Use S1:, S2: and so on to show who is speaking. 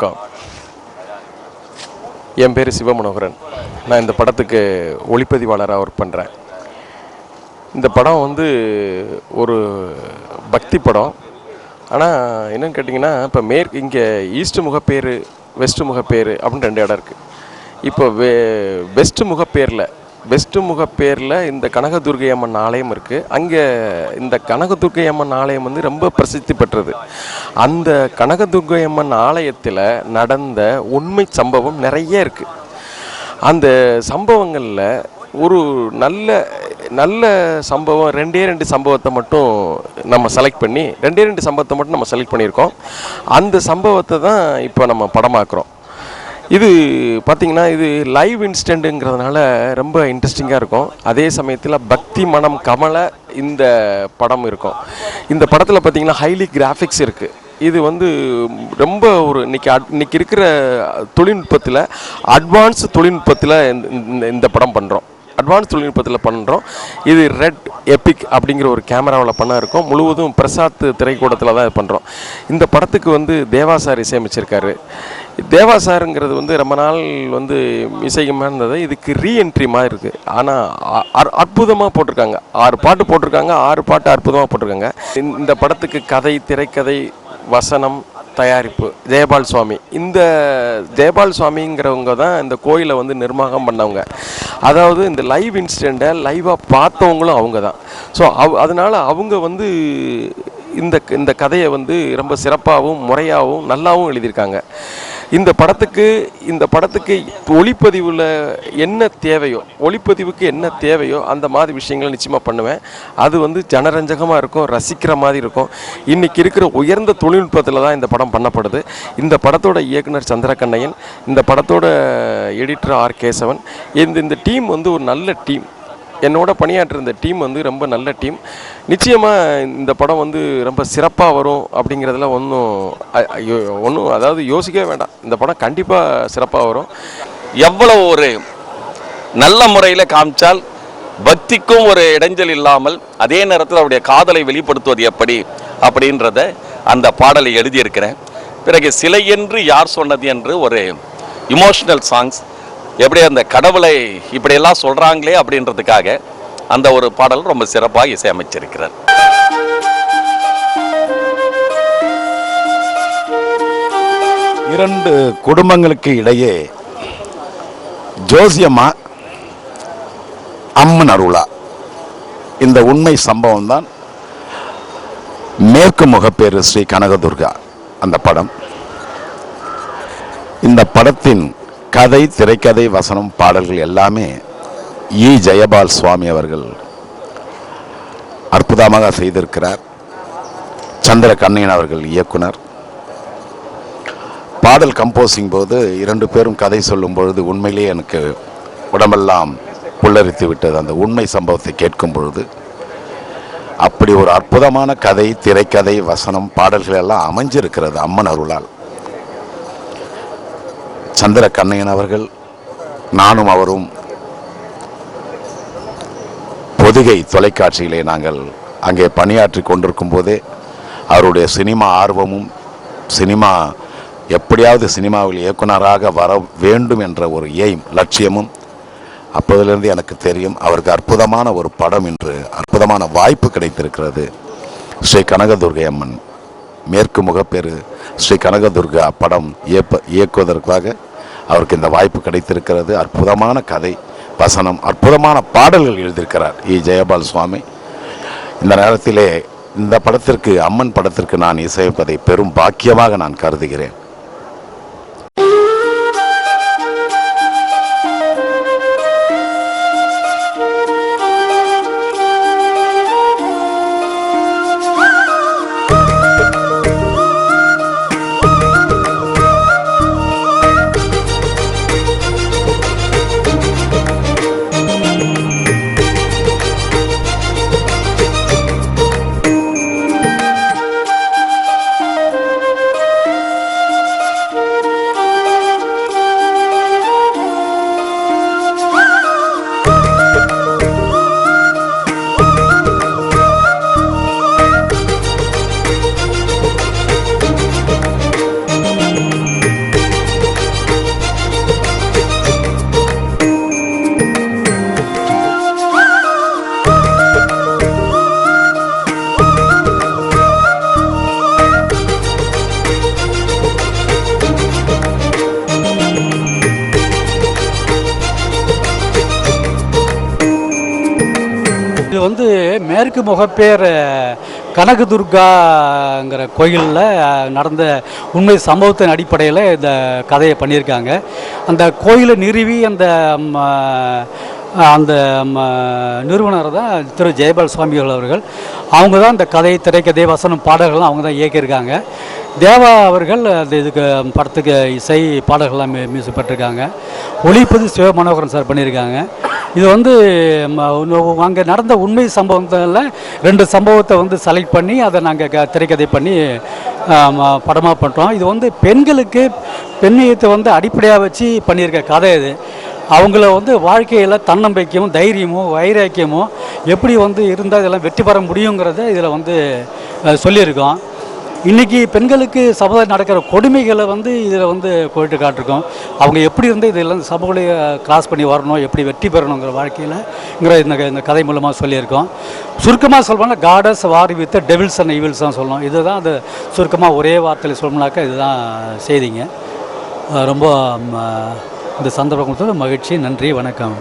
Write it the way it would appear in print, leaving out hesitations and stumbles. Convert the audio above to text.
S1: வணக்கம். என் பேர் சிவமனோகரன். நான் இந்த படத்துக்கு ஒளிப்பதிவாளராக ஒர்க் பண்ணுறேன். இந்த படம் ஒரு பக்தி படம். ஆனால் என்னென்னு கேட்டிங்கன்னா, இப்போ இங்கே ஈஸ்ட் முகப்பேர், வெஸ்ட் முகப்பேர் அப்படின்னு 2 இடம் இருக்குது. இப்போ வெஸ்ட் முகப்பேரில் இந்த கனகதுர்கை அம்மன் ஆலயம் இருக்குது. அங்கே இந்த கனகதுர்கை அம்மன் ஆலயம் ரொம்ப பிரசித்தி பெற்றது. அந்த கனகதுர்கை அம்மன் ஆலயத்தில் நடந்த உண்மை சம்பவம் நிறைய இருக்குது. அந்த சம்பவங்களில் ஒரு நல்ல சம்பவம் 2 சம்பவத்தை மட்டும் நம்ம செலக்ட் பண்ணியிருக்கோம். அந்த சம்பவத்தை தான் இப்போ நம்ம படமாக்குறோம். இது பார்த்திங்கன்னா, இது லைவ் இன்ஸ்டண்ட்டுங்கிறதுனால ரொம்ப இன்ட்ரெஸ்டிங்காக இருக்கும். அதே சமயத்தில் பக்தி மனம் கமல இந்த படம் இருக்கும். இந்த படத்தில் பார்த்திங்கன்னா ஹைலி கிராஃபிக்ஸ் இருக்குது. இது ரொம்ப ஒரு இன்னைக்கு இருக்கிற தொழில்நுட்பத்தில் அட்வான்ஸ் தொழில்நுட்பத்தில் இந்த படம் பண்ணுறோம். இது ரெட் எபிக் அப்படிங்கிற ஒரு கேமராவில் பண்ண இருக்கும். முழுவதும் பிரசாத் திரைக்கூடத்தில் தான் பண்ணுறோம். இந்த படத்துக்கு தேவா சார் இசையமைச்சிருக்காரு. தேவா சாருங்கிறது ரொம்ப நாள் இசையமாக இருந்தது. இதுக்கு ரீஎன்ட்ரி மாதிரி இருக்குது. ஆனால் அற்புதமாக போட்டிருக்காங்க. 6 பாட்டு போட்டிருக்காங்க. 6 பாட்டு அற்புதமாக போட்டிருக்காங்க. இந்த படத்துக்கு கதை, திரைக்கதை, வசனம், தயாரிப்பு ஜெயபால் சுவாமி. இந்த ஜெயபால் சுவாமிங்கிறவங்க தான் இந்த கோயிலை நிர்வாகம் பண்ணவங்க. அதாவது இந்த லைவ் இன்சிடெண்ட்டை லைவாக பார்த்தவங்களும் அவங்க தான். ஸோ அதனால் அவங்க இந்த கதையை ரொம்ப சிறப்பாகவும் முறையாகவும் நல்லாவும் எழுதியிருக்காங்க. இந்த படத்துக்கு ஒளிப்பதிவுக்கு என்ன தேவையோ அந்த மாதிரி விஷயங்களை நிச்சயமாக பண்ணுவேன். அது ஜனரஞ்சகமாக இருக்கும், ரசிக்கிற மாதிரி இருக்கும். இன்றைக்கி இருக்கிற உயர்ந்த தொழில்நுட்பத்தில் தான் இந்த படம் பண்ணப்படுது. இந்த படத்தோட இயக்குனர் சந்திரகண்ணையன், இந்த படத்தோட எடிட்டர் ஆர் கேசவன். இந்த டீம் ஒரு நல்ல டீம். என்னோட பணியாற்றுற இந்த டீம் ரொம்ப நல்ல டீம். நிச்சயமாக இந்த படம் ரொம்ப சிறப்பாக வரும் அப்படிங்கிறதுல ஒன்றும் அதாவது யோசிக்கவே வேண்டாம். இந்த படம் கண்டிப்பாக சிறப்பாக வரும்.
S2: எவ்வளோ ஒரு நல்ல முறையில் காமிச்சால் பக்திக்கும் ஒரு இடைஞ்சல் இல்லாமல் அதே நேரத்தில் அவருடைய காதலை வெளிப்படுத்துவது எப்படி அப்படின்றத அந்த பாடலை எழுதியிருக்கிறேன். பிறகு சிலை என்று யார் சொன்னது என்று ஒரு இமோஷனல் சாங்ஸ், எப்படி அந்த கடவுளை இப்படியெல்லாம் சொல்கிறாங்களே அப்படின்றதுக்காக அந்த ஒரு பாடல் ரொம்ப சிறப்பாக இசையமைச்சிருக்கிறார்.
S3: இரண்டு குடும்பங்களுக்கு இடையே ஜோசியம்மா, அம்மன் அருளா, இந்த உண்மை சம்பவம் தான் மேற்கு முகப்பேறு ஸ்ரீ கனகதுர்கா அந்த படம். இந்த படத்தின் கதை, திரைக்கதை, வசனம், பாடல்கள் எல்லாமே ஜெயபால் சுவாமி அவர்கள் அற்புதமாக செய்திருக்கிறார். சந்திரகண்ணையன் அவர்கள் இயக்குனர். பாடல் கம்போசிங் போது 2 பேரும் கதை சொல்லும் பொழுது உண்மையிலேயே எனக்கு உடம்பெல்லாம் புல்லரித்து விட்டது. அந்த உண்மை சம்பவத்தை கேட்கும் பொழுது அப்படி ஒரு அற்புதமான கதை, திரைக்கதை, வசனம், பாடல்கள் எல்லாம் அமைஞ்சிருக்கிறது அம்மன் அருளால். சந்திரகண்ணையன் அவர்கள், நானும் அவரும் பொதிகை தொலைக்காட்சியிலே நாங்கள் அங்கே பணியாற்றி கொண்டிருக்கும் போதே அவருடைய சினிமா ஆர்வமும், எப்படியாவது சினிமாவில் இயக்குனராக வர வேண்டும் என்ற ஒரு லட்சியமும் அப்போதிலிருந்து எனக்கு தெரியும். அவருக்கு அற்புதமான ஒரு படம் இன்று அற்புதமான வாய்ப்பு கிடைத்திருக்கிறது. ஸ்ரீ கனகதுர்கை அம்மன் மேற்கு முகப்பேறு ஸ்ரீ கனகதுர்கா படம் இயக்குவதற்காக அவருக்கு இந்த வாய்ப்பு கிடைத்திருக்கிறது. அற்புதமான கதை, வசனம், அற்புதமான பாடல்கள் எழுதியிருக்கிறார் ஜெயபால் சுவாமி. இந்த நேரத்திலே இந்த படத்திற்கு, அம்மன் படத்திற்கு நான் இசையமைப்பதை பெரும் பாக்கியமாக நான் கருதுகிறேன்.
S4: இது வந்து மேற்கு முகப்பேர் கனகதுர்காங்கிற கோயிலில் நடந்த உண்மை சம்பவத்தின் அடிப்படையில் இந்த கதையை பண்ணியிருக்காங்க. அந்த கோயிலை நிறுவி அந்த நிறுவனர் தான் திரு ஜெயபால் சுவாமிகள் அவர்கள். அவங்க தான் இந்த கதை, திரைக்கதை, வசனம், பாடல்கள்லாம் அவங்க தான் இயக்கியிருக்காங்க. தேவா அவர்கள் அந்த இதுக்கு படத்துக்கு இசை பாடல்கள்லாம் மியூசிக் பண்ணிருக்காங்க. ஒளிப்பதிவு சிவ மனோகரன் சார் பண்ணியிருக்காங்க. இது வந்து அங்கே நடந்த உண்மை சம்பவத்தில் 2 சம்பவத்தை வந்து செலக்ட் பண்ணி அதை நாங்கள் திரைக்கதை பண்ணி படமாக பண்ணுறோம். இது வந்து பெண்களுக்கு பெண்ணியத்தை வந்து அடிப்படையாக வச்சு பண்ணியிருக்க கதை இது. அவங்கள வந்து வாழ்க்கையில் தன்னம்பிக்கையும் தைரியமும் வைராக்கியமும் எப்படி வந்து இருந்தால் இதெல்லாம் வெற்றி பெற முடியுங்கிறத இதில் வந்து சொல்லியிருக்கோம். இன்றைக்கி பெண்களுக்கு சமுதாயம் நடக்கிற கொடுமைகளை வந்து இதில் வந்து போயிட்டு காட்டிருக்கோம். அவங்க எப்படி இருந்து இதெல்லாம் சமூகலையை கிராஸ் பண்ணி வரணும், எப்படி வெற்றி பெறணுங்கிற வாழ்க்கையில்ங்கிற இந்த கதை மூலமாக சொல்லியிருக்கோம். சுருக்கமாக சொல்லணும்னா gods war with devils and evils தான் சொல்லணும். இதுதான் அந்த சுருக்கமாக ஒரே வார்த்தையில் சொல்லணும்னாக்கா இதுதான் செய்திங்க. ரொம்ப இந்த சந்தர்ப்பத்தில் மகிழ்ச்சி. நன்றி, வணக்கம்.